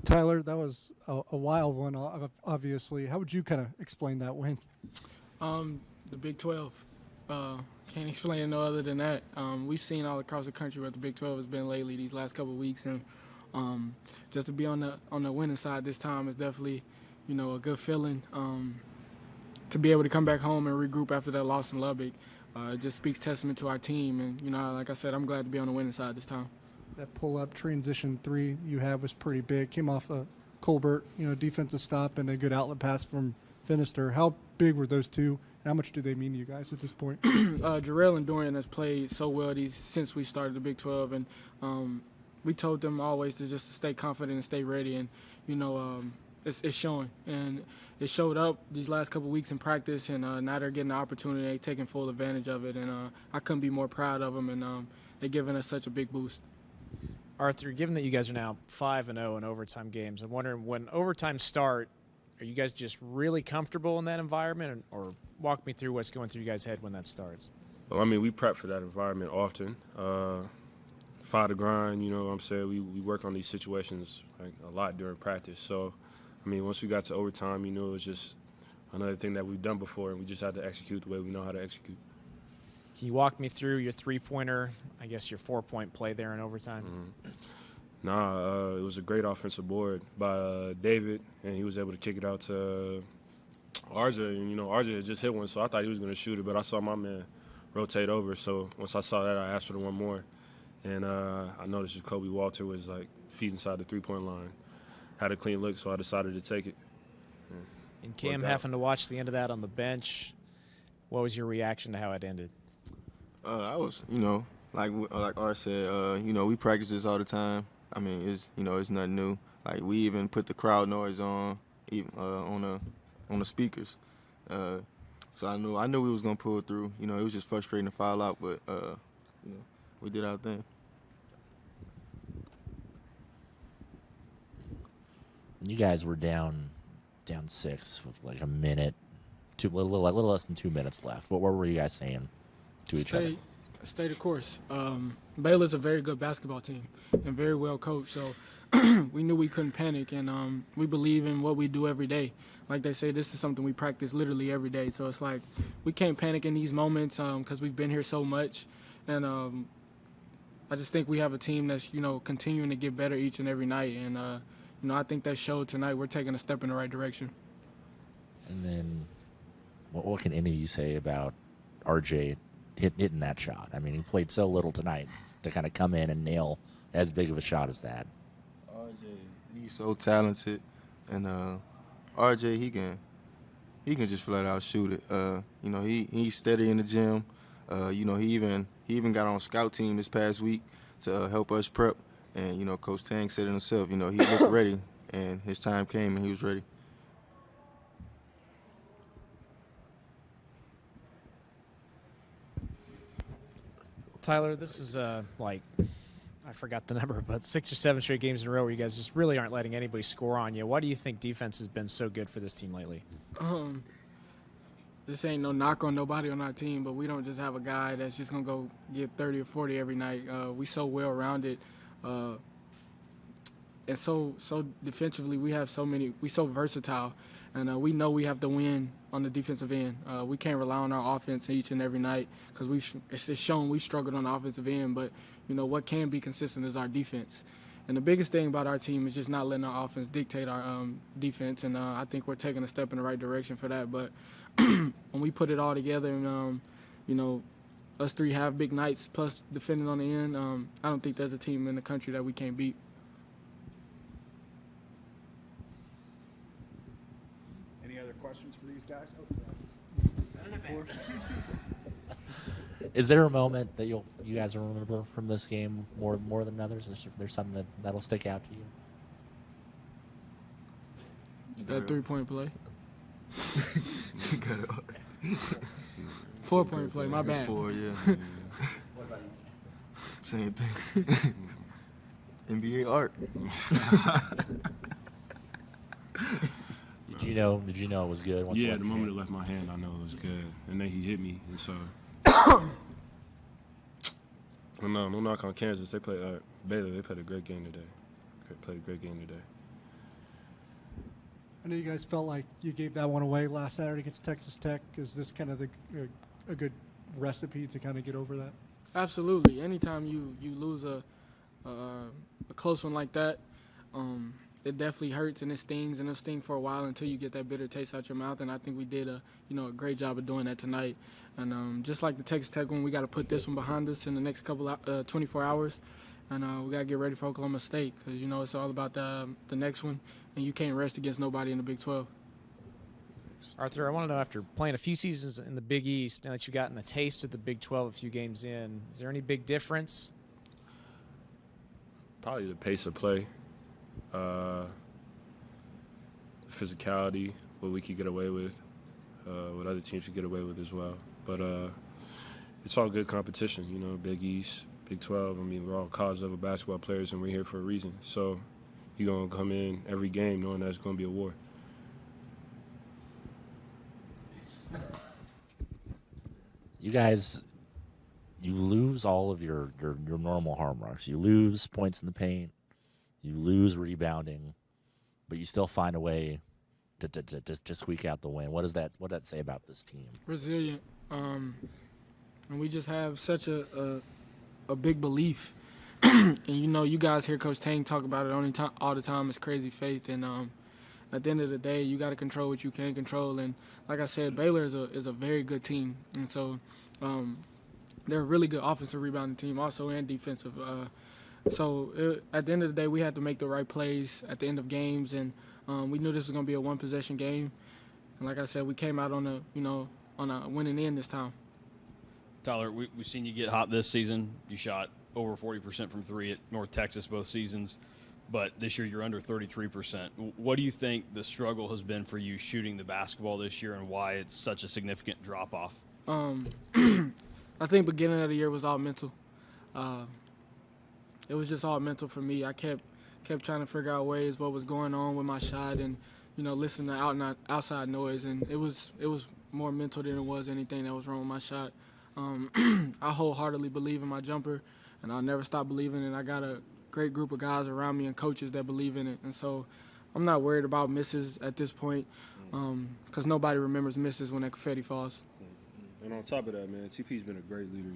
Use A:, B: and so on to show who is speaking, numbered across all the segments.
A: Tyler, that was a wild one, obviously. How would you kind of explain that win?
B: The Big 12. Can't explain it no other than that. We've seen all across the country what the Big 12 has been lately these last couple of weeks, and just to be on the winning side this time is definitely, a good feeling. To be able to come back home and regroup after that loss in Lubbock, it just speaks testament to our team. And like I said, I'm glad to be on the winning side this time.
A: That pull-up transition three you had was pretty big. Came off a Colbert, defensive stop and a good outlet pass from Finister. How big were those two, and how much do they mean to you guys at this point?
B: Jarrell and Dorian has played so well since we started the Big 12, and we told them always to stay confident and stay ready, and it's showing, and it showed up these last couple of weeks in practice, and now they're getting the opportunity, they're taking full advantage of it, and I couldn't be more proud of them, and they're giving us such a big boost.
C: Arthur, given that you guys are now 5-0 in overtime games, I'm wondering, when overtime start, are you guys just really comfortable in that environment, or walk me through what's going through you guys' head when that starts?
D: Well, we prep for that environment often. Fight the grind, what I'm saying? We work on these situations a lot during practice. So, once we got to overtime, it was just another thing that we've done before, and we just had to execute the way we know how to execute.
C: Can you walk me through your three-pointer, I guess your 4-point play there in overtime?
D: Mm-hmm. It was a great offensive board by David, and he was able to kick it out to RJ. And, RJ had just hit one, so I thought he was going to shoot it, but I saw my man rotate over. So once I saw that, I asked for the one more. And I noticed Jacoby Walter was, feet inside the three-point line. Had a clean look, so I decided to take it.
C: And Cam having to watch the end of that on the bench, what was your reaction to how it ended?
E: I was, like Art said, we practice this all the time. It's nothing new. We even put the crowd noise on, even on the speakers. So I knew we was gonna pull through. It was just frustrating to foul out, but we did our thing.
F: You guys were down 6 with a minute, a little less than 2 minutes left. What were you guys saying to each other?
B: Stay the course. Baylor's a very good basketball team and very well coached, so we knew we couldn't panic, and we believe in what we do every day. Like they say, this is something we practice literally every day, so it's like we can't panic in these moments because we've been here so much, and I just think we have a team that's continuing to get better each and every night, and I think that showed tonight. We're taking a step in the right direction.
F: And then what can any of you say about RJ hitting that shot? He played so little tonight to kind of come in and nail as big of a shot as that.
E: RJ, he's so talented, and RJ, he can just flat out shoot it. He's steady in the gym. He even got on scout team this past week to help us prep. And Coach Tang said it himself. He looked ready, and his time came, and he was ready.
C: Tyler, this is I forgot the number, but 6 or 7 straight games in a row where you guys just really aren't letting anybody score on you. Why do you think defense has been so good for this team lately?
B: This ain't no knock on nobody on our team, but we don't just have a guy that's just going to go get 30 or 40 every night. We so well-rounded. And so defensively, we so versatile, and we know we have to win on the defensive end. We can't rely on our offense each and every night because it's shown we struggled on the offensive end, but what can be consistent is our defense. And the biggest thing about our team is just not letting our offense dictate our defense, and I think we're taking a step in the right direction for that. But when we put it all together and, us three have big nights plus defending on the end, I don't think there's a team in the country that we can't beat.
G: Any other questions for these guys?
F: Is there a moment that you guys will remember from this game more than others? Is there something that'll stick out to you?
B: That 3-point play. 4-point play, my bad.
E: 4, yeah.
F: What about you?
E: Same thing. NBA art.
F: Did you know it was good?
D: The moment it left my hand, I know it was good. And then he hit me, and so. No knock on Kansas. They played Baylor. They played a great game today.
A: I know you guys felt like you gave that one away last Saturday against Texas Tech. Is this kind of a good recipe to kind of get over that?
B: Absolutely. Anytime you lose a close one like that, it definitely hurts and it stings, and it'll sting for a while until you get that bitter taste out your mouth. And I think we did a great job of doing that tonight. And just like the Texas Tech one, we got to put this one behind us in the next 24 hours, and we got to get ready for Oklahoma State because it's all about the next one, and you can't rest against nobody in the Big 12.
C: Arthur, I want to know, after playing a few seasons in the Big East, now that you've gotten a taste of the Big 12 a few games in, is there any big difference?
D: Probably the pace of play, physicality, what we could get away with, what other teams could get away with as well. But it's all good competition, Big East, Big 12. I mean, we're all college-level basketball players, and we're here for a reason. So you're going to come in every game knowing that it's going to be a war.
F: You guys, you lose all of your normal harm rush. You lose points in the paint. You lose rebounding, but you still find a way to squeak out the win. What does that say about this team?
B: Resilient. And we just have such a big belief. And you guys hear Coach Tang talk about it all the time. It's crazy faith. And at the end of the day, you got to control what you can control. And like I said, Baylor is a very good team. And so they're a really good offensive rebounding team also, and defensive. At the end of the day, we had to make the right plays at the end of games. And we knew this was going to be a one-possession game. And like I said, we came out on a winning end this time.
H: Tyler, we've seen you get hot this season. You shot over 40% from three at North Texas both seasons, but this year you're under 33%. What do you think the struggle has been for you shooting the basketball this year, and why it's such a significant drop-off?
B: I think beginning of the year was all mental. It was just all mental for me. I kept trying to figure out ways what was going on with my shot, and listening to outside noise, and it was more mental than it was anything that was wrong with my shot. I wholeheartedly believe in my jumper, and I'll never stop believing in it. I got a great group of guys around me and coaches that believe in it, and so I'm not worried about misses at this point because nobody remembers misses when that confetti falls.
D: And on top of that, man, TP's been a great leader,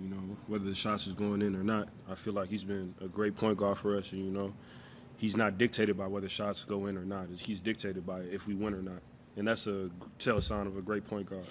D: whether the shots is going in or not. I feel like he's been a great point guard for us, and, he's not dictated by whether shots go in or not. He's dictated by if we win or not. And that's a tell sign of a great point guard.